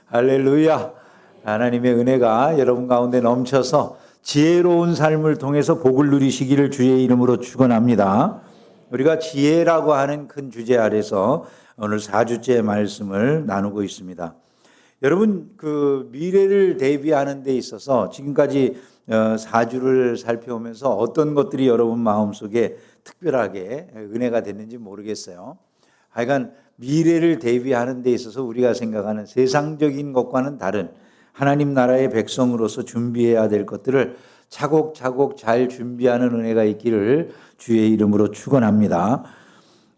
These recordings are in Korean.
할렐루야. 하나님의 은혜가 여러분 가운데 넘쳐서 지혜로운 삶을 통해서 복을 누리시기를 주의 이름으로 축원합니다. 우리가 지혜라고 하는 큰 주제 아래서 오늘 4주째 말씀을 나누고 있습니다. 여러분, 그 미래를 대비하는 데 있어서 지금까지 4주를 살펴오면서 어떤 것들이 여러분 마음속에 특별하게 은혜가 됐는지 모르겠어요. 하여간 미래를 대비하는 데 있어서 우리가 생각하는 세상적인 것과는 다른 하나님 나라의 백성으로서 준비해야 될 것들을 차곡차곡 잘 준비하는 은혜가 있기를 주의 이름으로 축원합니다.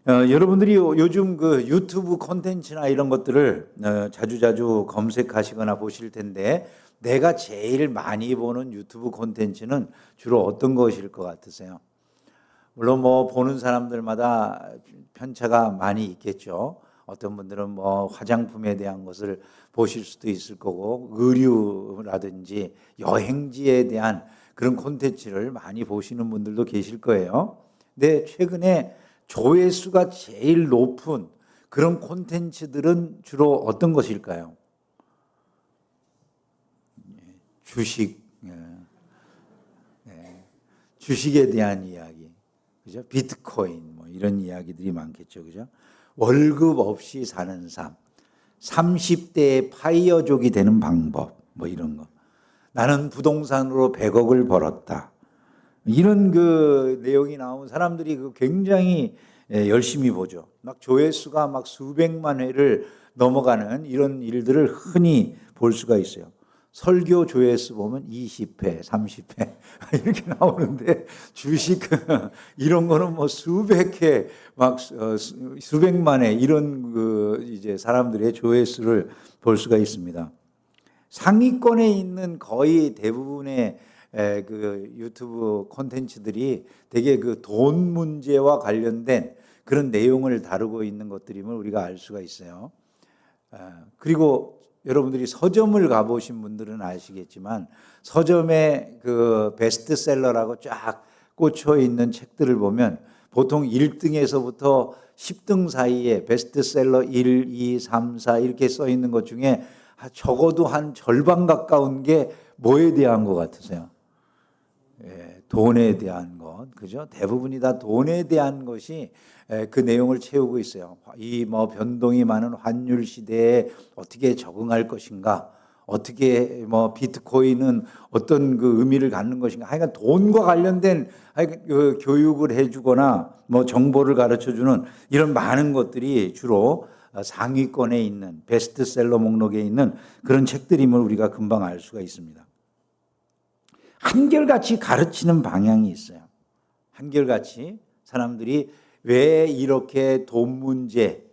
여러분들이 요즘 그 유튜브 콘텐츠나 이런 것들을 자주자주 검색하시거나 보실 텐데 내가 제일 많이 보는 유튜브 콘텐츠는 주로 어떤 것일 것 같으세요? 물론 뭐 보는 사람들마다 편차가 많이 있겠죠. 어떤 분들은 뭐 화장품에 대한 것을 보실 수도 있을 거고 의류라든지 여행지에 대한 그런 콘텐츠를 많이 보시는 분들도 계실 거예요. 근데 최근에 조회수가 제일 높은 그런 콘텐츠들은 주로 어떤 것일까요? 주식, 주식에 대한 이야기. 그죠? 비트코인 뭐 이런 이야기들이 많겠죠. 그죠? 월급 없이 사는 삶, 30대의 파이어족이 되는 방법 뭐 이런 거. 나는 부동산으로 100억을 벌었다. 이런 그 내용이 나온 사람들이 그 굉장히 열심히 보죠. 막 조회수가 막 수백만 회를 넘어가는 이런 일들을 흔히 볼 수가 있어요. 설교 조회수 보면 20회, 30회 이렇게 나오는데 주식 이런 거는 뭐 수백 회, 막 수백만 회 이런 그 이제 사람들의 조회수를 볼 수가 있습니다. 상위권에 있는 거의 대부분의 그 유튜브 콘텐츠들이 되게 그 돈 문제와 관련된 그런 내용을 다루고 있는 것들임을 우리가 알 수가 있어요. 그리고 여러분들이 서점을 가보신 분들은 아시겠지만 서점에 그 베스트셀러라고 쫙 꽂혀 있는 책들을 보면 보통 1등에서부터 10등 사이에 베스트셀러 1, 2, 3, 4 이렇게 써 있는 것 중에 적어도 한 절반 가까운 게 뭐에 대한 것 같으세요? 돈에 대한 것, 그죠? 대부분이 다 돈에 대한 것이 그 내용을 채우고 있어요. 이 뭐 변동이 많은 환율 시대에 어떻게 적응할 것인가, 어떻게 뭐 비트코인은 어떤 그 의미를 갖는 것인가, 하여간 돈과 관련된 그 교육을 해주거나 뭐 정보를 가르쳐주는 이런 많은 것들이 주로 상위권에 있는 베스트셀러 목록에 있는 그런 책들임을 우리가 금방 알 수가 있습니다. 한결같이 가르치는 방향이 있어요. 한결같이 사람들이 왜 이렇게 돈 문제,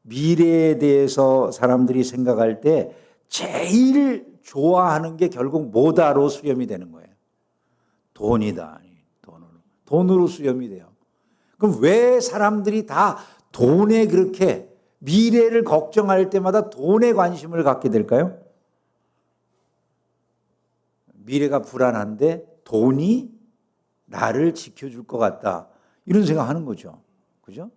미래에 대해서 사람들이 생각할 때 제일 좋아하는 게 결국 뭐다로 수렴이 되는 거예요. 돈이다. 돈으로 수렴이 돼요. 그럼 왜 사람들이 다 돈에 그렇게 미래를 걱정할 때마다 돈에 관심을 갖게 될까요? 미래가 불안한데 돈이 나를 지켜줄 것 같다. 이런 생각하는 거죠. 그죠?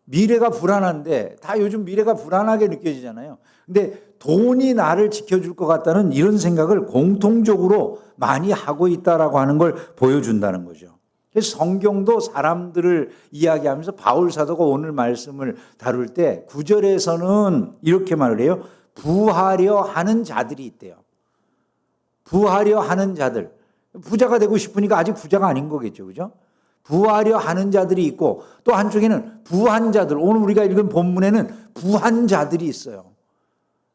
미래가 불안한데 다 요즘 미래가 불안하게 느껴지잖아요. 근데 돈이 나를 지켜줄 것 같다는 이런 생각을 공통적으로 많이 하고 있다라고 하는 걸 보여준다는 거죠. 그래서 성경도 사람들을 이야기하면서 바울 사도가 오늘 말씀을 다룰 때 9절에서는 이렇게 말을 해요. 부하려 하는 자들이 있대요. 부하려 하는 자들. 부자가 되고 싶으니까 아직 부자가 아닌 거겠죠. 그죠? 부하려 하는 자들이 있고 또 한쪽에는 부한 자들. 오늘 우리가 읽은 본문에는 부한 자들이 있어요.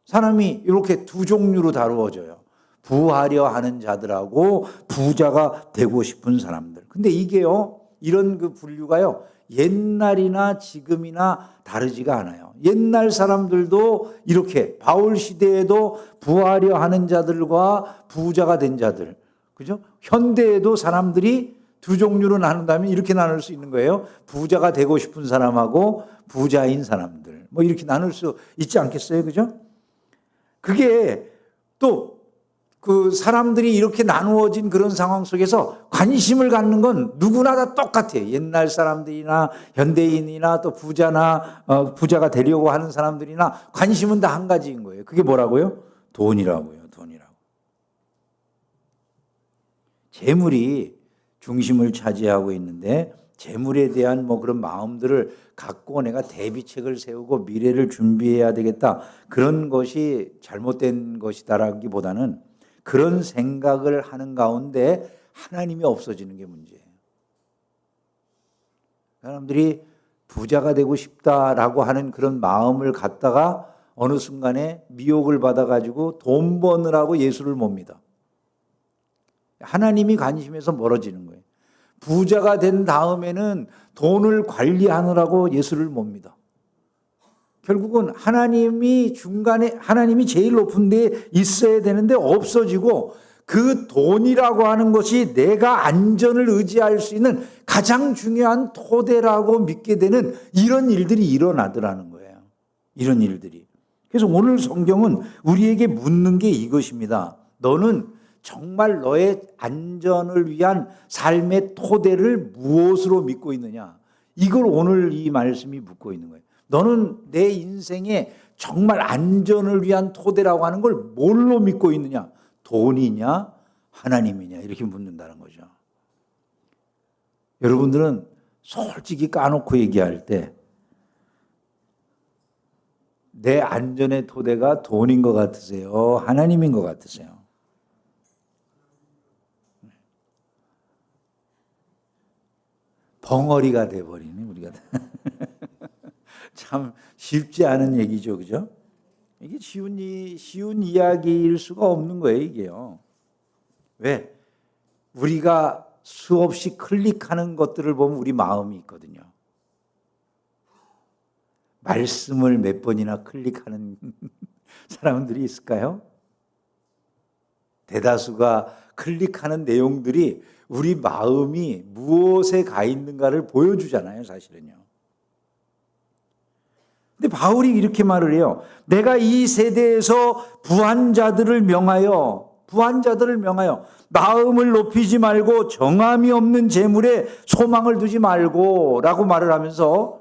사람이 이렇게 두 종류로 다루어져요. 부하려 하는 자들하고 부자가 되고 싶은 사람들. 근데 이게요, 이런 그 분류가요, 옛날이나 지금이나 다르지가 않아요. 옛날 사람들도 이렇게 바울 시대에도 부하려 하는 자들과 부자가 된 자들, 그죠? 현대에도 사람들이 두 종류로 나눈다면 이렇게 나눌 수 있는 거예요. 부자가 되고 싶은 사람하고 부자인 사람들, 뭐 이렇게 나눌 수 있지 않겠어요, 그죠? 그게 또 그 사람들이 이렇게 나누어진 그런 상황 속에서 관심을 갖는 건 누구나 다 똑같아요. 옛날 사람들이나 현대인이나 또 부자나 부자가 되려고 하는 사람들이나 관심은 다 한 가지인 거예요. 그게 뭐라고요? 돈이라고요. 돈이라고. 재물이 중심을 차지하고 있는데 재물에 대한 뭐 그런 마음들을 갖고 내가 대비책을 세우고 미래를 준비해야 되겠다. 그런 것이 잘못된 것이다라기보다는 그런 생각을 하는 가운데 하나님이 없어지는 게 문제예요. 사람들이 부자가 되고 싶다라고 하는 그런 마음을 갖다가 어느 순간에 미혹을 받아가지고 돈 버느라고 예수를 못 믿어. 하나님이 관심에서 멀어지는 거예요. 부자가 된 다음에는 돈을 관리하느라고 예수를 못 믿어. 결국은 하나님이 중간에, 하나님이 제일 높은 데에 있어야 되는데 없어지고 그 돈이라고 하는 것이 내가 안전을 의지할 수 있는 가장 중요한 토대라고 믿게 되는 이런 일들이 일어나더라는 거예요. 이런 일들이. 그래서 오늘 성경은 우리에게 묻는 게 이것입니다. 너는 정말 너의 안전을 위한 삶의 토대를 무엇으로 믿고 있느냐? 이걸 오늘 이 말씀이 묻고 있는 거예요. 너는 내 인생에 정말 안전을 위한 토대라고 하는 걸 뭘로 믿고 있느냐? 돈이냐? 하나님이냐? 이렇게 묻는다는 거죠. 여러분들은 솔직히 까놓고 얘기할 때 내 안전의 토대가 돈인 것 같으세요? 하나님인 것 같으세요? 벙어리가 돼버리네, 우리가. 참 쉽지 않은 얘기죠, 그죠? 이게 쉬운 이야기일 수가 없는 거예요, 이게요. 왜? 우리가 수없이 클릭하는 것들을 보면 우리 마음이 있거든요. 말씀을 몇 번이나 클릭하는 사람들이 있을까요? 대다수가 클릭하는 내용들이 우리 마음이 무엇에 가 있는가를 보여주잖아요, 사실은요. 근데 바울이 이렇게 말을 해요. 내가 이 세대에서 부한 자들을 명하여 마음을 높이지 말고 정함이 없는 재물에 소망을 두지 말고 라고 말을 하면서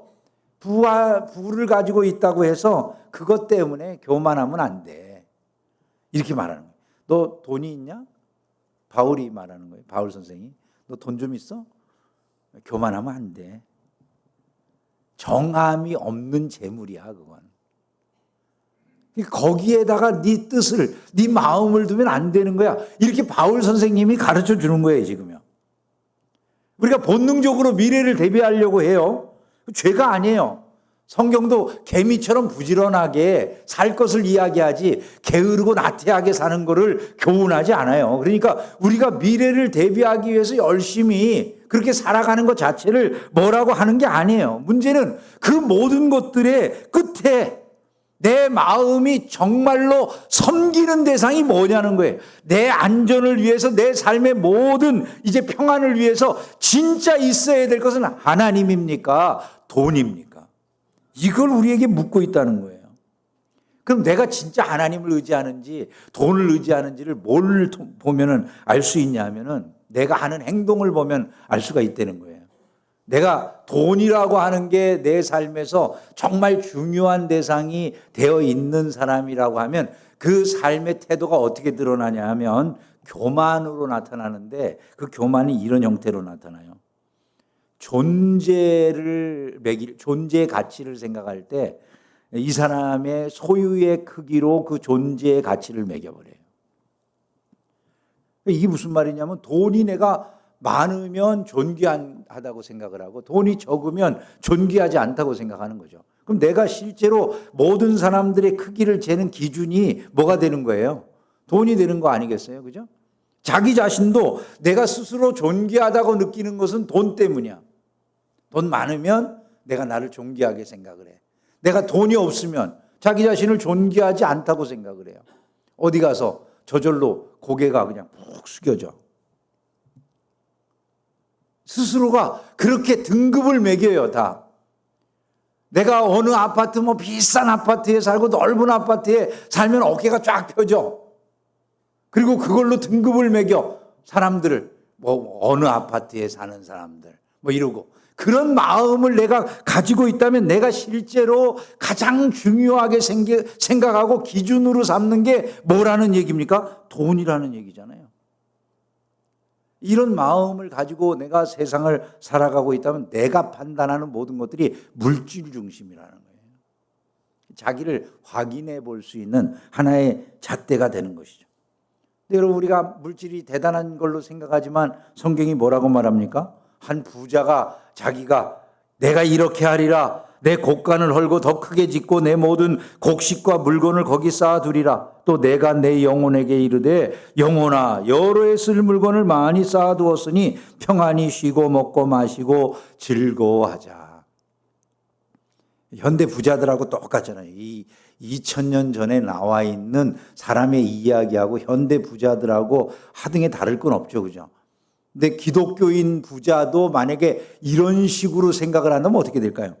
부를 가지고 있다고 해서 그것 때문에 교만하면 안 돼. 이렇게 말하는 거예요. 너 돈이 있냐? 바울이 말하는 거예요. 바울 선생이. 너 돈 좀 있어? 교만하면 안 돼. 정함이 없는 재물이야, 그건. 거기에다가 네 뜻을, 네 마음을 두면 안 되는 거야. 이렇게 바울 선생님이 가르쳐 주는 거예요, 지금요. 우리가 본능적으로 미래를 대비하려고 해요. 죄가 아니에요. 성경도 개미처럼 부지런하게 살 것을 이야기하지 게으르고 나태하게 사는 것을 교훈하지 않아요. 그러니까 우리가 미래를 대비하기 위해서 열심히 그렇게 살아가는 것 자체를 뭐라고 하는 게 아니에요. 문제는 그 모든 것들의 끝에 내 마음이 정말로 섬기는 대상이 뭐냐는 거예요. 내 안전을 위해서, 내 삶의 모든 이제 평안을 위해서 진짜 있어야 될 것은 하나님입니까? 돈입니까? 이걸 우리에게 묻고 있다는 거예요. 그럼 내가 진짜 하나님을 의지하는지 돈을 의지하는지를 뭘 보면은 알 수 있냐 하면은 내가 하는 행동을 보면 알 수가 있다는 거예요. 내가 돈이라고 하는 게 내 삶에서 정말 중요한 대상이 되어 있는 사람이라고 하면 그 삶의 태도가 어떻게 드러나냐 하면 교만으로 나타나는데 그 교만이 이런 형태로 나타나요. 존재의 가치를 생각할 때 이 사람의 소유의 크기로 그 존재의 가치를 매겨버려요. 이게 무슨 말이냐면 돈이 내가 많으면 존귀하다고 생각을 하고 돈이 적으면 존귀하지 않다고 생각하는 거죠. 그럼 내가 실제로 모든 사람들의 크기를 재는 기준이 뭐가 되는 거예요? 돈이 되는 거 아니겠어요? 그죠? 자기 자신도 내가 스스로 존귀하다고 느끼는 것은 돈 때문이야. 돈 많으면 내가 나를 존귀하게 생각을 해. 내가 돈이 없으면 자기 자신을 존귀하지 않다고 생각을 해요. 어디 가서 저절로 고개가 그냥 푹 숙여져. 스스로가 그렇게 등급을 매겨요, 다. 내가 어느 아파트, 비싼 아파트에 살고 넓은 아파트에 살면 어깨가 쫙 펴져. 그리고 그걸로 등급을 매겨 사람들을 뭐 어느 아파트에 사는 사람들 뭐 이러고 그런 마음을 내가 가지고 있다면 내가 실제로 가장 중요하게 생각하고 기준으로 삼는 게 뭐라는 얘기입니까? 돈이라는 얘기잖아요. 이런 마음을 가지고 내가 세상을 살아가고 있다면 내가 판단하는 모든 것들이 물질 중심이라는 거예요. 자기를 확인해 볼 수 있는 하나의 잣대가 되는 것이죠. 근데 여러분 우리가 물질이 대단한 걸로 생각하지만 성경이 뭐라고 말합니까? 한 부자가 자기가 내가 이렇게 하리라 내 곡간을 헐고 더 크게 짓고 내 모든 곡식과 물건을 거기 쌓아두리라 또 내가 내 영혼에게 이르되 영혼아 여러 해 쓸 물건을 많이 쌓아두었으니 평안히 쉬고 먹고 마시고 즐거워하자. 현대 부자들하고 똑같잖아요. 이 2000년 전에 나와 있는 사람의 이야기하고 현대 부자들하고 하등에 다를 건 없죠. 그죠? 근데 기독교인 부자도 만약에 이런 식으로 생각을 한다면 어떻게 될까요?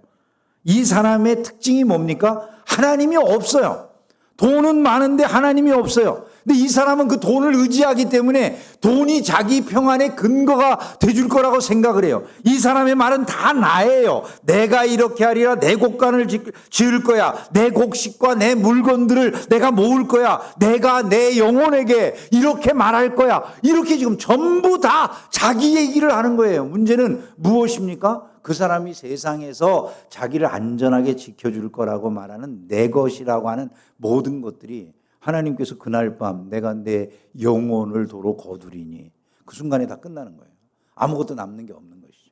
이 사람의 특징이 뭡니까? 하나님이 없어요. 돈은 많은데 하나님이 없어요. 근데 이 사람은 그 돈을 의지하기 때문에 돈이 자기 평안의 근거가 돼줄 거라고 생각을 해요. 이 사람의 말은 다 나예요. 내가 이렇게 하리라 내 곡간을 지을 거야. 내 곡식과 내 물건들을 내가 모을 거야. 내가 내 영혼에게 이렇게 말할 거야. 이렇게 지금 전부 다 자기 얘기를 하는 거예요. 문제는 무엇입니까? 그 사람이 세상에서 자기를 안전하게 지켜줄 거라고 말하는 내 것이라고 하는 모든 것들이 하나님께서 그날 밤 내가 내 영혼을 도로 거두리니 그 순간에 다 끝나는 거예요. 아무것도 남는 게 없는 것이죠.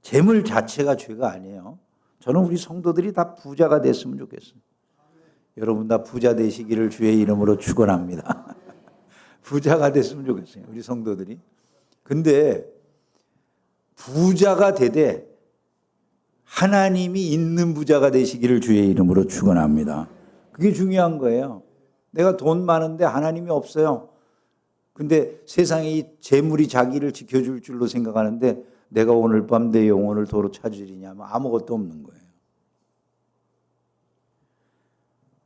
재물 자체가 죄가 아니에요. 저는 우리 성도들이 다 부자가 됐으면 좋겠어요. 여러분 다 부자 되시기를 주의 이름으로 축원합니다. 부자가 됐으면 좋겠어요. 우리 성도들이. 근데 부자가 되되 하나님이 있는 부자가 되시기를 주의 이름으로 축원합니다. 그게 중요한 거예요. 내가 돈 많은데 하나님이 없어요. 근데 세상에 이 재물이 자기를 지켜줄 줄로 생각하는데 내가 오늘 밤 내 영혼을 도로 찾으리냐면 아무것도 없는 거예요.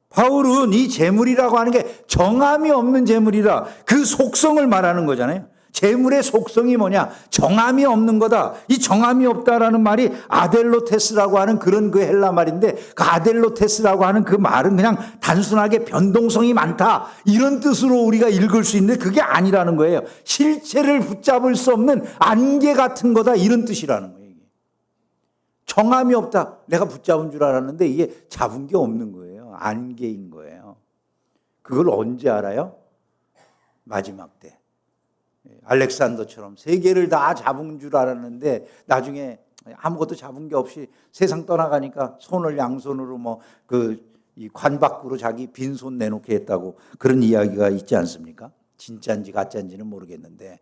바울은 이 재물이라고 하는 게 정함이 없는 재물이라 그 속성을 말하는 거잖아요. 재물의 속성이 뭐냐? 정함이 없는 거다. 이 정함이 없다라는 말이 아델로테스라고 하는 그런 그 헬라 말인데 그 아델로테스라고 하는 그 말은 그냥 단순하게 변동성이 많다 이런 뜻으로 우리가 읽을 수 있는데 그게 아니라는 거예요. 실체를 붙잡을 수 없는 안개 같은 거다 이런 뜻이라는 거예요. 정함이 없다. 내가 붙잡은 줄 알았는데 이게 잡은 게 없는 거예요. 안개인 거예요. 그걸 언제 알아요? 마지막 때. 알렉산더처럼 세계를 다 잡은 줄 알았는데 나중에 아무것도 잡은 게 없이 세상 떠나가니까 손을 양손으로 이 관 밖으로 자기 빈손 내놓게 했다고 그런 이야기가 있지 않습니까? 진짜인지 가짜인지는 모르겠는데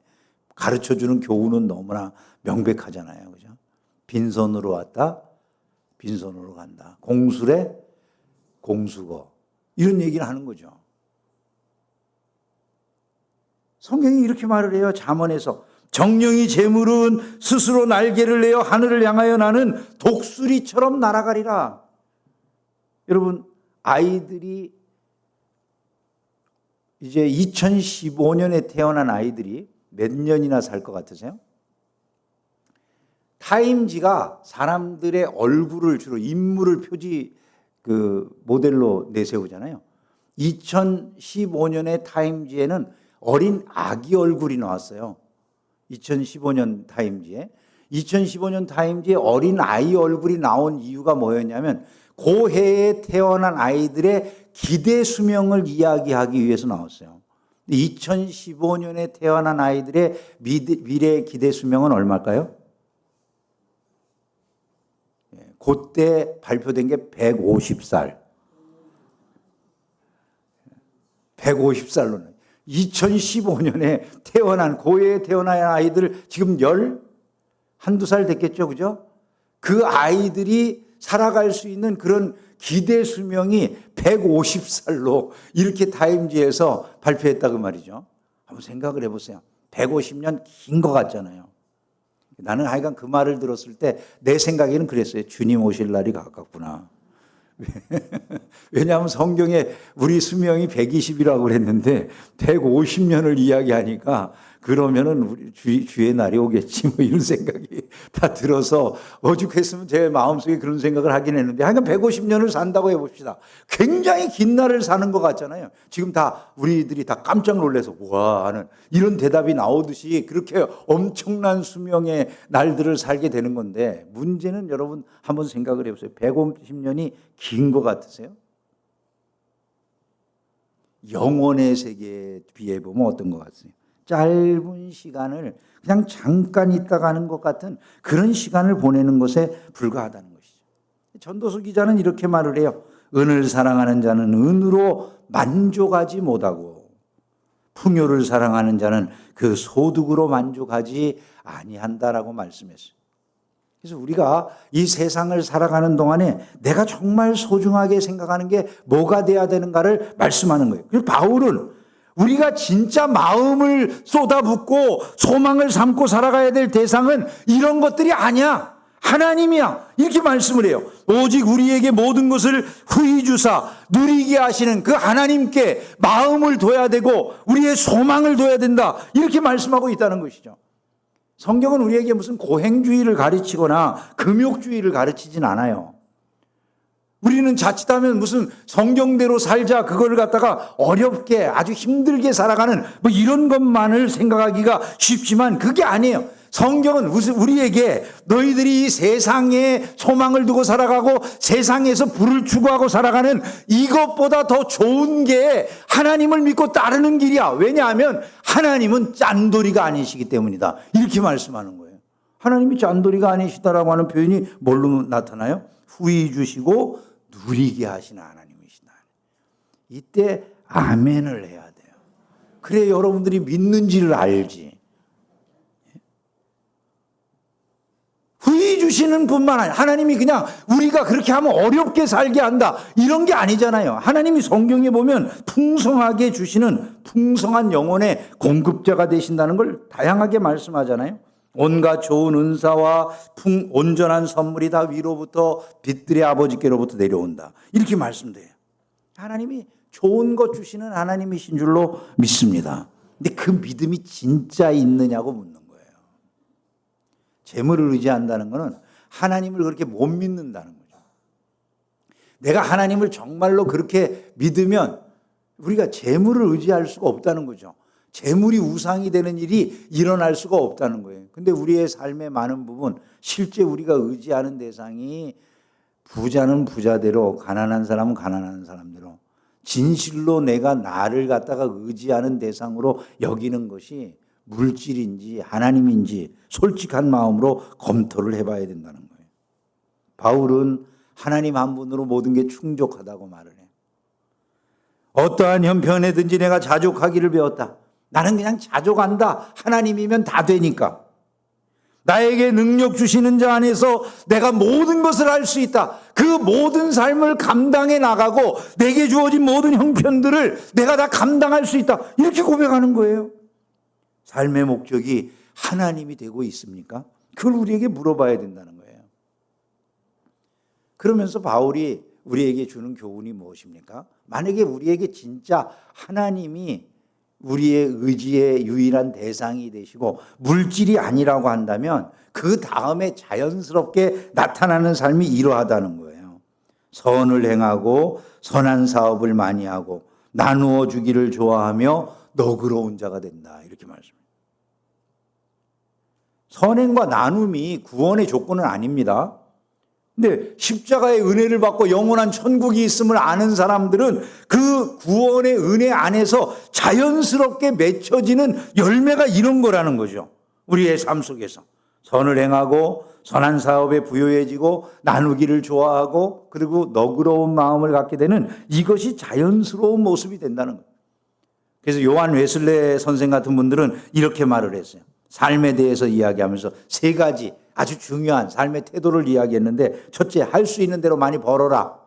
가르쳐주는 교훈은 너무나 명백하잖아요. 그죠? 빈손으로 왔다, 빈손으로 간다. 공수래, 공수거. 이런 얘기를 하는 거죠. 성경이 이렇게 말을 해요. 잠언에서 정령이 재물은 스스로 날개를 내어 하늘을 향하여 나는 독수리처럼 날아가리라. 여러분 아이들이 이제 2015년에 태어난 아이들이 몇 년이나 살 것 같으세요? 타임지가 사람들의 얼굴을 주로 인물을 표지 모델로 내세우잖아요. 2015년의 타임지에는 어린 아기 얼굴이 나왔어요. 2015년 타임지에. 2015년 타임지에 어린 아이 얼굴이 나온 이유가 뭐였냐면 그 해에 태어난 아이들의 기대 수명을 이야기하기 위해서 나왔어요. 2015년에 태어난 아이들의 미래 기대 수명은 얼마일까요? 그때 발표된 게 150살. 150살로는. 2015년에 태어난 고해에 태어난 아이들 지금 한두 살 됐겠죠. 그죠? 그 아이들이 살아갈 수 있는 그런 기대 수명이 150살로 이렇게 타임지에서 발표했다고 말이죠. 한번 생각을 해보세요. 150년 긴 것 같잖아요. 나는 하여간 그 말을 들었을 때 내 생각에는 그랬어요. 주님 오실 날이 가깝구나. 왜냐하면 성경에 우리 수명이 120이라고 그랬는데 150년을 이야기하니까 그러면은 우리 주의 날이 오겠지 뭐 이런 생각이 다 들어서 오죽했으면 제 마음속에 그런 생각을 하긴 했는데 하여간 150년을 산다고 해봅시다. 굉장히 긴 날을 사는 것 같잖아요. 지금 다 우리들이 다 깜짝 놀라서 와 하는 이런 대답이 나오듯이 그렇게 엄청난 수명의 날들을 살게 되는 건데 문제는 여러분 한번 생각을 해보세요. 150년이 긴 것 같으세요? 영혼의 세계에 비해 보면 어떤 것 같으세요? 짧은 시간을 그냥 잠깐 있다 가는 것 같은 그런 시간을 보내는 것에 불과하다는 것이죠. 전도서 기자는 이렇게 말을 해요. 은을 사랑하는 자는 은으로 만족하지 못하고 풍요를 사랑하는 자는 그 소득으로 만족하지 아니한다라고 말씀했어요. 그래서 우리가 이 세상을 살아가는 동안에 내가 정말 소중하게 생각하는 게 뭐가 돼야 되는가를 말씀하는 거예요. 그래서 바울은 우리가 진짜 마음을 쏟아붓고 소망을 삼고 살아가야 될 대상은 이런 것들이 아니야. 하나님이야. 이렇게 말씀을 해요. 오직 우리에게 모든 것을 후히 주사 누리게 하시는 그 하나님께 마음을 둬야 되고 우리의 소망을 둬야 된다. 이렇게 말씀하고 있다는 것이죠. 성경은 우리에게 무슨 고행주의를 가르치거나 금욕주의를 가르치진 않아요. 우리는 자칫하면 무슨 성경대로 살자 그거를 갖다가 어렵게 아주 힘들게 살아가는 뭐 이런 것만을 생각하기가 쉽지만 그게 아니에요. 성경은 우리에게 너희들이 이 세상에 소망을 두고 살아가고 세상에서 부를 추구하고 살아가는 이것보다 더 좋은 게 하나님을 믿고 따르는 길이야. 왜냐하면 하나님은 짠돌이가 아니시기 때문이다. 이렇게 말씀하는 거예요. 하나님이 짠돌이가 아니시다라고 하는 표현이 뭘로 나타나요? 후히 주시고 누리게 하시는 하나님이시다. 이때 아멘을 해야 돼요. 그래 여러분들이 믿는지를 알지. 후히 주시는 분만 아니라 하나님이 그냥 우리가 그렇게 하면 어렵게 살게 한다 이런 게 아니잖아요. 하나님이 성경에 보면 풍성하게 주시는 풍성한 영혼의 공급자가 되신다는 걸 다양하게 말씀하잖아요. 온갖 좋은 은사와 온전한 선물이 다 위로부터 빛들의 아버지께로부터 내려온다. 이렇게 말씀돼요. 하나님이 좋은 것 주시는 하나님이신 줄로 믿습니다. 근데 그 믿음이 진짜 있느냐고 묻는 거예요. 재물을 의지한다는 것은 하나님을 그렇게 못 믿는다는 거죠. 내가 하나님을 정말로 그렇게 믿으면 우리가 재물을 의지할 수가 없다는 거죠. 재물이 우상이 되는 일이 일어날 수가 없다는 거예요. 근데 우리의 삶의 많은 부분, 실제 우리가 의지하는 대상이 부자는 부자대로, 가난한 사람은 가난한 사람대로, 진실로 내가 나를 갖다가 의지하는 대상으로 여기는 것이 물질인지 하나님인지 솔직한 마음으로 검토를 해봐야 된다는 거예요. 바울은 하나님 한 분으로 모든 게 충족하다고 말을 해요. 어떠한 형편에든지 내가 자족하기를 배웠다. 나는 그냥 자족한다. 하나님이면 다 되니까. 나에게 능력 주시는 자 안에서 내가 모든 것을 할 수 있다. 그 모든 삶을 감당해 나가고 내게 주어진 모든 형편들을 내가 다 감당할 수 있다. 이렇게 고백하는 거예요. 삶의 목적이 하나님이 되고 있습니까? 그걸 우리에게 물어봐야 된다는 거예요. 그러면서 바울이 우리에게 주는 교훈이 무엇입니까? 만약에 우리에게 진짜 하나님이 우리의 의지의 유일한 대상이 되시고 물질이 아니라고 한다면 그 다음에 자연스럽게 나타나는 삶이 이러하다는 거예요. 선을 행하고 선한 사업을 많이 하고 나누어 주기를 좋아하며 너그러운 자가 된다. 이렇게 말씀합니다. 선행과 나눔이 구원의 조건은 아닙니다. 근데 십자가의 은혜를 받고 영원한 천국이 있음을 아는 사람들은 그 구원의 은혜 안에서 자연스럽게 맺혀지는 열매가 이런 거라는 거죠. 우리의 삶 속에서. 선을 행하고 선한 사업에 부요해지고 나누기를 좋아하고 그리고 너그러운 마음을 갖게 되는 이것이 자연스러운 모습이 된다는 거예요. 그래서 요한 웨슬레 선생 같은 분들은 이렇게 말을 했어요. 삶에 대해서 이야기하면서 세 가지 아주 중요한 삶의 태도를 이야기했는데 첫째, 할 수 있는 대로 많이 벌어라.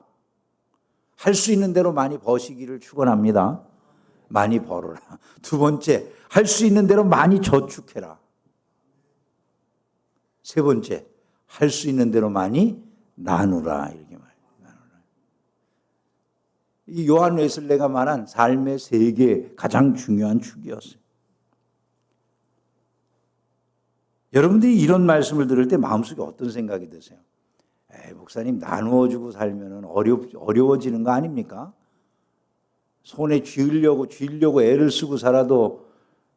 할 수 있는 대로 많이 버시기를 축원합니다. 많이 벌어라. 두 번째, 할 수 있는 대로 많이 저축해라. 세 번째, 할 수 있는 대로 많이 나누라. 이렇게 말해요. 나누라. 이 요한 웨슬레가 말한 삶의 세계 가장 중요한 축이었어요. 여러분들이 이런 말씀을 들을 때 마음속에 어떤 생각이 드세요? 목사님, 나누어주고 살면 어려워지는 거 아닙니까? 손에 쥐려고 애를 쓰고 살아도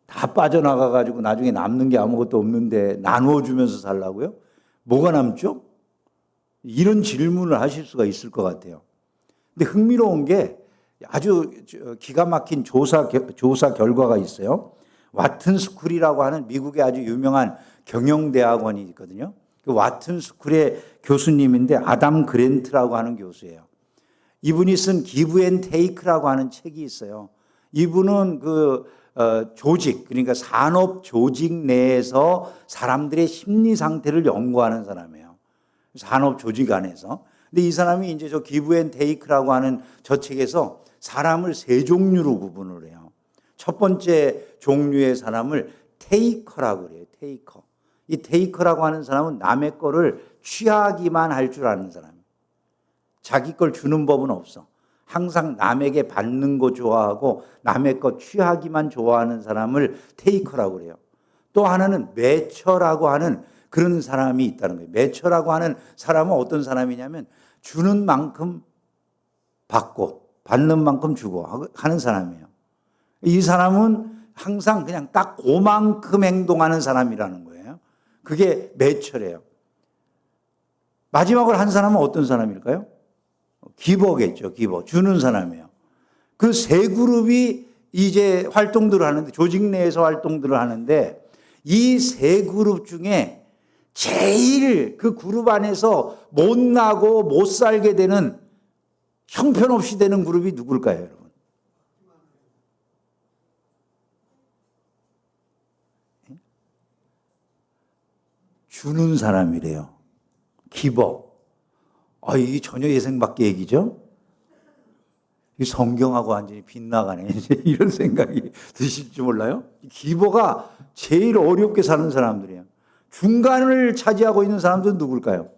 다 빠져나가가지고 나중에 남는 게 아무것도 없는데 나누어주면서 살라고요? 뭐가 남죠? 이런 질문을 하실 수가 있을 것 같아요. 근데 흥미로운 게 아주 기가 막힌 조사 결과가 있어요. 와튼 스쿨이라고 하는 미국의 아주 유명한 경영대학원이 있거든요. 그 와튼 스쿨의 교수님인데 아담 그랜트라고 하는 교수예요. 이분이 쓴 기브 앤 테이크라고 하는 책이 있어요. 이분은 조직, 그러니까 산업 조직 내에서 사람들의 심리 상태를 연구하는 사람이에요. 산업 조직 안에서. 근데 이 사람이 이제 저 기브 앤 테이크라고 하는 저 책에서 사람을 세 종류로 구분을 해요. 첫 번째 종류의 사람을 테이커라고 그래요. 테이커. 이 테이커라고 하는 사람은 남의 거를 취하기만 할 줄 아는 사람이에요. 자기 걸 주는 법은 없어. 항상 남에게 받는 거 좋아하고 남의 거 취하기만 좋아하는 사람을 테이커라고 그래요. 또 하나는 매처라고 하는 그런 사람이 있다는 거예요. 매처라고 하는 사람은 어떤 사람이냐면 주는 만큼 받고 받는 만큼 주고 하는 사람이에요. 이 사람은 항상 그냥 딱 그만큼 행동하는 사람이라는 거예요. 그게 매처래요. 마지막으로 한 사람은 어떤 사람일까요? 기버겠죠. 기버. 주는 사람이에요. 그 세 그룹이 이제 활동들을 하는데, 조직 내에서 활동들을 하는데, 이 세 그룹 중에 제일 그 그룹 안에서 못 나고 못 살게 되는, 형편없이 되는 그룹이 누굴까요, 여러분? 주는 사람이래요. 기버. 이게 전혀 예상 밖의 얘기죠? 이 성경하고 완전히 빗나가네. 이런 생각이 드실지 몰라요? 기버가 제일 어렵게 사는 사람들이에요. 중간을 차지하고 있는 사람들은 누굴까요?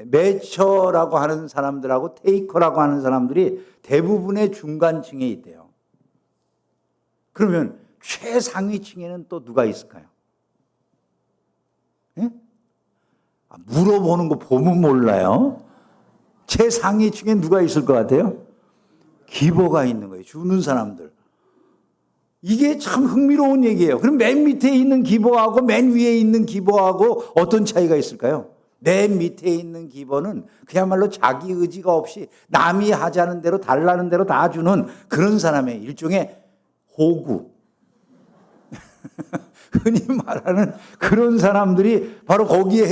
매처라고 하는 사람들하고 테이커라고 하는 사람들이 대부분의 중간층에 있대요. 그러면 최상위층에는 또 누가 있을까요? 예? 물어보는 거 보면 몰라요. 최상위층에 누가 있을 것 같아요? 기버가 있는 거예요. 주는 사람들. 이게 참 흥미로운 얘기예요. 그럼 맨 밑에 있는 기버하고 맨 위에 있는 기버하고 어떤 차이가 있을까요? 맨 밑에 있는 기버는 그야말로 자기 의지가 없이 남이 하자는 대로 달라는 대로 다 주는 그런 사람의 일종의 호구. 흔히 말하는 그런 사람들이 바로 거기에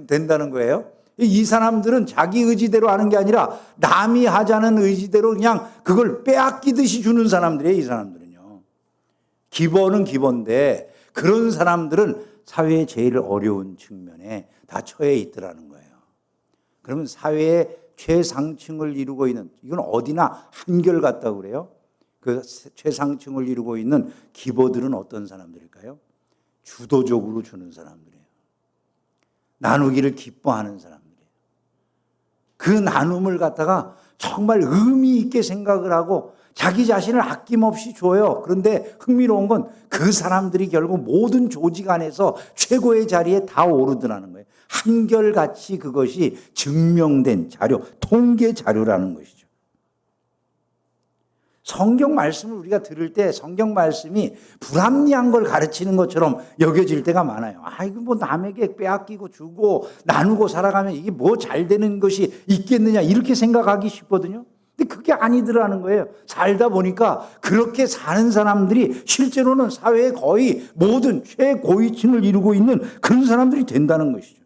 된다는 거예요. 이 사람들은 자기 의지대로 하는 게 아니라 남이 하자는 의지대로 그냥 그걸 빼앗기듯이 주는 사람들이에요, 이 사람들은요. 기버는 기버인데 그런 사람들은 사회의 제일 어려운 측면에 다 처해 있더라는 거예요. 그러면 사회의 최상층을 이루고 있는, 이건 어디나 한결같다고 그래요. 그 최상층을 이루고 있는 기버들은 어떤 사람들일까요? 주도적으로 주는 사람들이에요. 나누기를 기뻐하는 사람들이에요. 그 나눔을 갖다가 정말 의미 있게 생각을 하고 자기 자신을 아낌없이 줘요. 그런데 흥미로운 건 그 사람들이 결국 모든 조직 안에서 최고의 자리에 다 오르더라는 거예요. 한결같이 그것이 증명된 자료, 통계 자료라는 것이죠. 성경 말씀을 우리가 들을 때 성경 말씀이 불합리한 걸 가르치는 것처럼 여겨질 때가 많아요. 이거 뭐 남에게 빼앗기고 주고 나누고 살아가면 이게 뭐 잘 되는 것이 있겠느냐 이렇게 생각하기 쉽거든요. 근데 그게 아니더라는 거예요. 살다 보니까 그렇게 사는 사람들이 실제로는 사회의 거의 모든 최고위층을 이루고 있는 그런 사람들이 된다는 것이죠.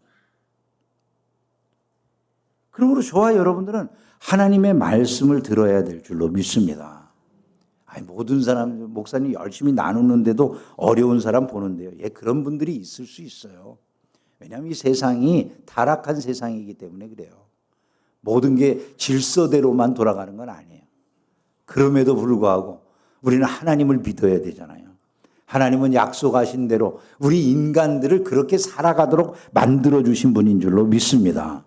그러므로 저와 여러분들은 하나님의 말씀을 들어야 될 줄로 믿습니다. 모든 사람, 목사님 열심히 나누는데도 어려운 사람 보는데요. 그런 분들이 있을 수 있어요. 왜냐하면 이 세상이 타락한 세상이기 때문에 그래요. 모든 게 질서대로만 돌아가는 건 아니에요. 그럼에도 불구하고 우리는 하나님을 믿어야 되잖아요. 하나님은 약속하신 대로 우리 인간들을 그렇게 살아가도록 만들어주신 분인 줄로 믿습니다.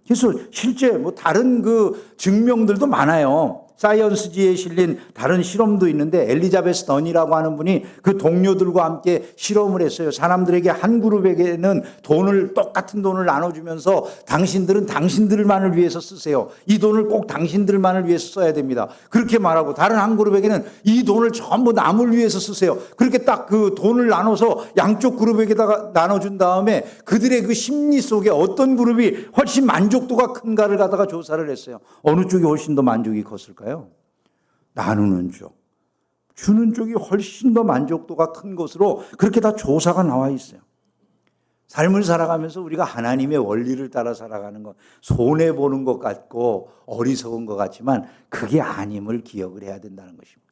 그래서 실제 뭐 다른 그 증명들도 많아요. 사이언스지에 실린 다른 실험도 있는데 엘리자베스 던이라고 하는 분이 그 동료들과 함께 실험을 했어요. 사람들에게 한 그룹에게는 똑같은 돈을 나눠주면서 당신들은 당신들만을 위해서 쓰세요. 이 돈을 꼭 당신들만을 위해서 써야 됩니다. 그렇게 말하고 다른 한 그룹에게는 이 돈을 전부 남을 위해서 쓰세요. 그렇게 딱 그 돈을 나눠서 양쪽 그룹에게다가 나눠준 다음에 그들의 그 심리 속에 어떤 그룹이 훨씬 만족도가 큰가를 갖다가 조사를 했어요. 어느 쪽이 훨씬 더 만족이 컸을까요? 나누는 쪽, 주는 쪽이 훨씬 더 만족도가 큰 것으로 그렇게 다 조사가 나와 있어요. 삶을 살아가면서 우리가 하나님의 원리를 따라 살아가는 것, 손해보는 것 같고 어리석은 것 같지만 그게 아님을 기억을 해야 된다는 것입니다.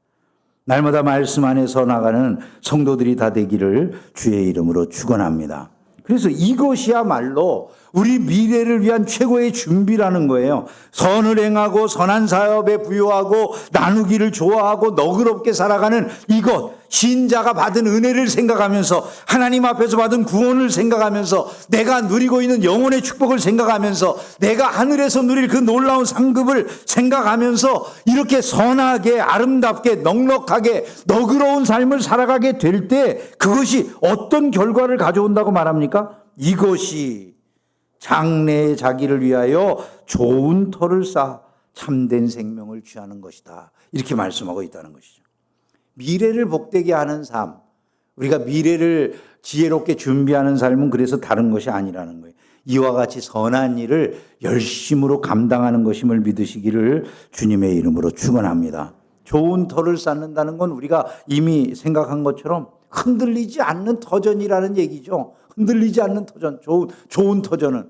날마다 말씀 안에서 나가는 성도들이 다 되기를 주의 이름으로 축원합니다. 그래서 이것이야말로 우리 미래를 위한 최고의 준비라는 거예요. 선을 행하고 선한 사업에 부여하고 나누기를 좋아하고 너그럽게 살아가는 이것, 신자가 받은 은혜를 생각하면서 하나님 앞에서 받은 구원을 생각하면서 내가 누리고 있는 영혼의 축복을 생각하면서 내가 하늘에서 누릴 그 놀라운 상급을 생각하면서 이렇게 선하게 아름답게 넉넉하게 너그러운 삶을 살아가게 될 때 그것이 어떤 결과를 가져온다고 말합니까? 이것이 장래의 자기를 위하여 좋은 터를 쌓아 참된 생명을 취하는 것이다. 이렇게 말씀하고 있다는 것이죠. 미래를 복되게 하는 삶, 우리가 미래를 지혜롭게 준비하는 삶은 그래서 다른 것이 아니라는 거예요. 이와 같이 선한 일을 열심으로 감당하는 것임을 믿으시기를 주님의 이름으로 축원합니다. 좋은 터를 쌓는다는 건 우리가 이미 생각한 것처럼 흔들리지 않는 터전이라는 얘기죠. 흔들리지 않는 터전, 좋은 터전은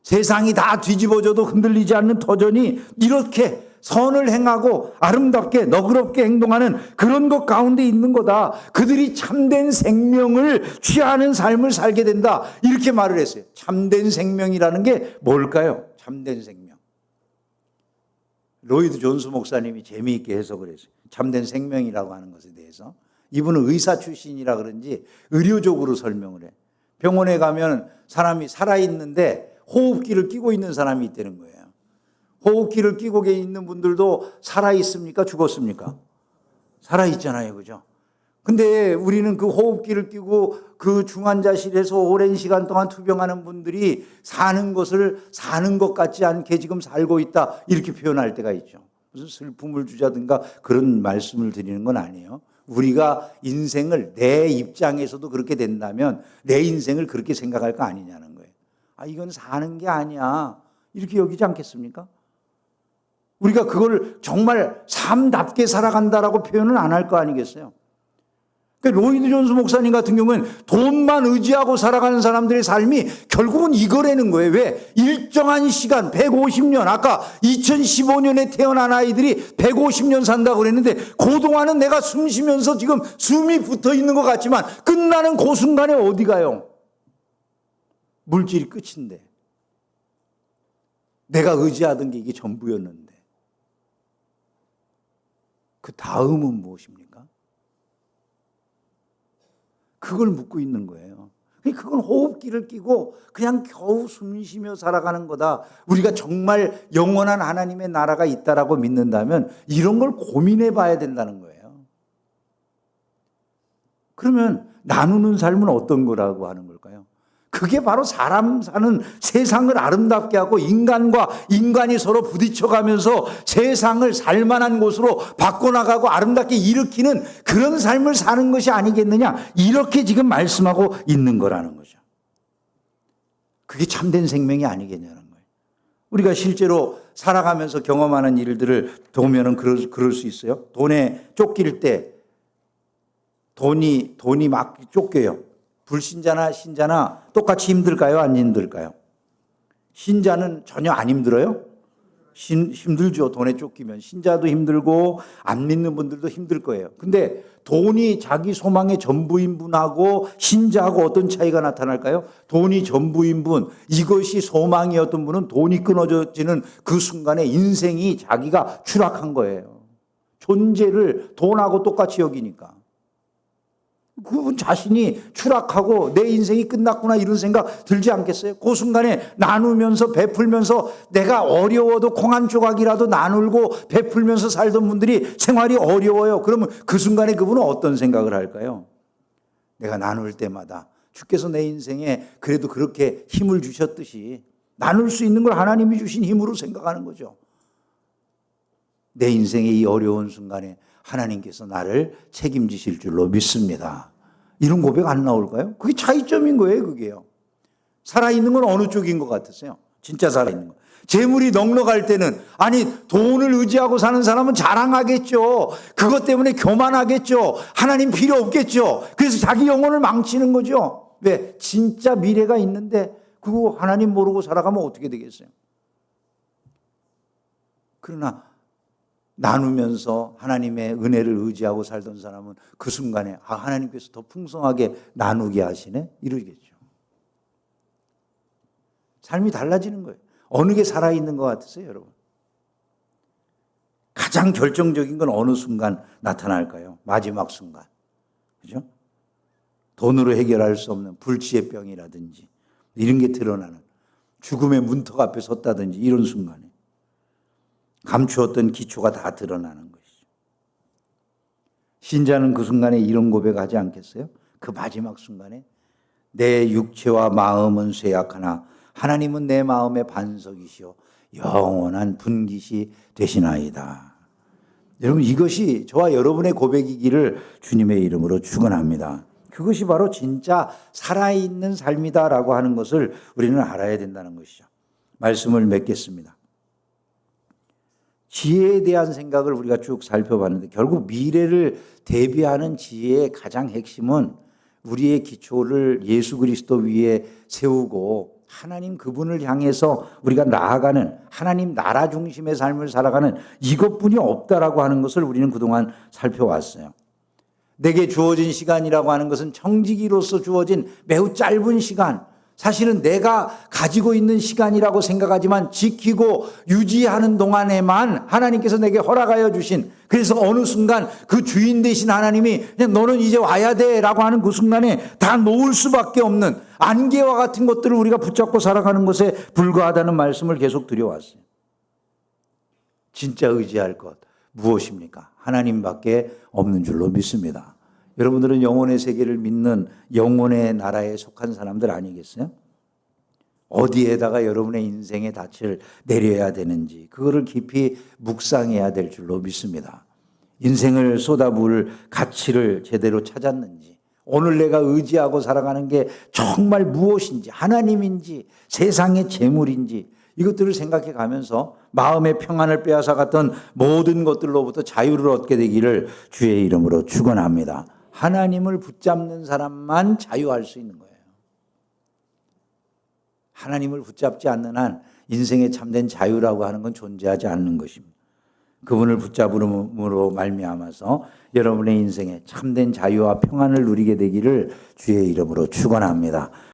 세상이 다 뒤집어져도 흔들리지 않는 터전이 이렇게 선을 행하고 아름답게 너그럽게 행동하는 그런 것 가운데 있는 거다. 그들이 참된 생명을 취하는 삶을 살게 된다. 이렇게 말을 했어요. 참된 생명이라는 게 뭘까요? 참된 생명. 로이드 존스 목사님이 재미있게 해석을 했어요. 참된 생명이라고 하는 것에 대해서. 이분은 의사 출신이라 그런지 의료적으로 설명을 해. 병원에 가면 사람이 살아있는데 호흡기를 끼고 있는 사람이 있다는 거예요. 호흡기를 끼고 있는 분들도 살아있습니까? 죽었습니까? 살아있잖아요. 그죠? 근데 우리는 그 호흡기를 끼고 그 중환자실에서 오랜 시간 동안 투병하는 분들이 사는 것을 사는 것 같지 않게 지금 살고 있다. 이렇게 표현할 때가 있죠. 무슨 슬픔을 주자든가 그런 말씀을 드리는 건 아니에요. 우리가 인생을 내 입장에서도 그렇게 된다면 내 인생을 그렇게 생각할 거 아니냐는 거예요. 아, 이건 사는 게 아니야. 이렇게 여기지 않겠습니까? 우리가 그걸 정말 삶답게 살아간다라고 표현은 안 할 거 아니겠어요? 그러니까 로이드 존스 목사님 같은 경우는 돈만 의지하고 살아가는 사람들의 삶이 결국은 이거라는 거예요. 왜? 일정한 시간, 150년, 아까 2015년에 태어난 아이들이 150년 산다고 그랬는데 그동안은 내가 숨 쉬면서 지금 숨이 붙어 있는 것 같지만 끝나는 그 순간에 어디 가요? 물질이 끝인데. 내가 의지하던 게 이게 전부였는데. 그 다음은 무엇입니까? 그걸 묻고 있는 거예요. 그건 호흡기를 끼고 그냥 겨우 숨 쉬며 살아가는 거다. 우리가 정말 영원한 하나님의 나라가 있다라고 믿는다면 이런 걸 고민해 봐야 된다는 거예요. 그러면 나누는 삶은 어떤 거라고 하는 걸까요? 그게 바로 사람 사는 세상을 아름답게 하고 인간과 인간이 서로 부딪혀가면서 세상을 살만한 곳으로 바꿔나가고 아름답게 일으키는 그런 삶을 사는 것이 아니겠느냐. 이렇게 지금 말씀하고 있는 거라는 거죠. 그게 참된 생명이 아니겠냐는 거예요. 우리가 실제로 살아가면서 경험하는 일들을 보면은 그럴 수 있어요. 돈에 쫓길 때 돈이 막 쫓겨요. 불신자나 신자나 똑같이 힘들까요? 안 힘들까요? 신자는 전혀 안 힘들어요? 힘들죠. 돈에 쫓기면. 신자도 힘들고 안 믿는 분들도 힘들 거예요. 근데 돈이 자기 소망의 전부인 분하고 신자하고 어떤 차이가 나타날까요? 돈이 전부인 분, 이것이 소망이었던 분은 돈이 끊어지는 그 순간에 인생이 자기가 추락한 거예요. 존재를 돈하고 똑같이 여기니까. 그분 자신이 추락하고 내 인생이 끝났구나 이런 생각 들지 않겠어요? 그 순간에 나누면서 베풀면서 내가 어려워도 콩 한 조각이라도 나누고 베풀면서 살던 분들이 생활이 어려워요. 그러면 그 순간에 그분은 어떤 생각을 할까요? 내가 나눌 때마다 주께서 내 인생에 그래도 그렇게 힘을 주셨듯이 나눌 수 있는 걸 하나님이 주신 힘으로 생각하는 거죠. 내 인생의 이 어려운 순간에 하나님께서 나를 책임지실 줄로 믿습니다. 이런 고백 안 나올까요? 그게 차이점인 거예요, 그게요. 살아있는 건 어느 쪽인 것 같으세요? 진짜 살아있는 거. 재물이 넉넉할 때는, 아니, 돈을 의지하고 사는 사람은 자랑하겠죠. 그것 때문에 교만하겠죠. 하나님 필요 없겠죠. 그래서 자기 영혼을 망치는 거죠. 왜? 진짜 미래가 있는데, 그거 하나님 모르고 살아가면 어떻게 되겠어요? 그러나, 나누면서 하나님의 은혜를 의지하고 살던 사람은 그 순간에 하나님께서 더 풍성하게 나누게 하시네? 이러겠죠. 삶이 달라지는 거예요. 어느 게 살아있는 것 같으세요, 여러분? 가장 결정적인 건 어느 순간 나타날까요? 마지막 순간. 그죠? 돈으로 해결할 수 없는 불치의 병이라든지 이런 게 드러나는, 죽음의 문턱 앞에 섰다든지 이런 순간에 감추었던 기초가 다 드러나는 것이죠. 신자는 그 순간에 이런 고백하지 않겠어요? 그 마지막 순간에 내 육체와 마음은 쇠약하나 하나님은 내 마음의 반석이시요 영원한 분깃이 되시나이다. 여러분, 이것이 저와 여러분의 고백이기를 주님의 이름으로 축원합니다. 그것이 바로 진짜 살아있는 삶이다라고 하는 것을 우리는 알아야 된다는 것이죠. 말씀을 맺겠습니다. 지혜에 대한 생각을 우리가 쭉 살펴봤는데 결국 미래를 대비하는 지혜의 가장 핵심은 우리의 기초를 예수 그리스도 위에 세우고 하나님 그분을 향해서 우리가 나아가는 하나님 나라 중심의 삶을 살아가는 이것뿐이 없다라고 하는 것을 우리는 그동안 살펴왔어요. 내게 주어진 시간이라고 하는 것은 청지기로서 주어진 매우 짧은 시간, 사실은 내가 가지고 있는 시간이라고 생각하지만 지키고 유지하는 동안에만 하나님께서 내게 허락하여 주신, 그래서 어느 순간 그 주인 되신 하나님이 그냥 너는 이제 와야 돼 라고 하는 그 순간에 다 놓을 수밖에 없는 안개와 같은 것들을 우리가 붙잡고 살아가는 것에 불과하다는 말씀을 계속 드려왔어요. 진짜 의지할 것 무엇입니까? 하나님밖에 없는 줄로 믿습니다. 여러분들은 영혼의 세계를 믿는 영혼의 나라에 속한 사람들 아니겠어요? 어디에다가 여러분의 인생의 닻을 내려야 되는지 그거를 깊이 묵상해야 될 줄로 믿습니다. 인생을 쏟아부을 가치를 제대로 찾았는지, 오늘 내가 의지하고 살아가는 게 정말 무엇인지, 하나님인지 세상의 재물인지 이것들을 생각해 가면서 마음의 평안을 빼앗아갔던 모든 것들로부터 자유를 얻게 되기를 주의 이름으로 축원합니다. 하나님을 붙잡는 사람만 자유할 수 있는 거예요. 하나님을 붙잡지 않는 한 인생의 참된 자유라고 하는 건 존재하지 않는 것입니다. 그분을 붙잡음으로 말미암아서 여러분의 인생에 참된 자유와 평안을 누리게 되기를 주의 이름으로 축원합니다.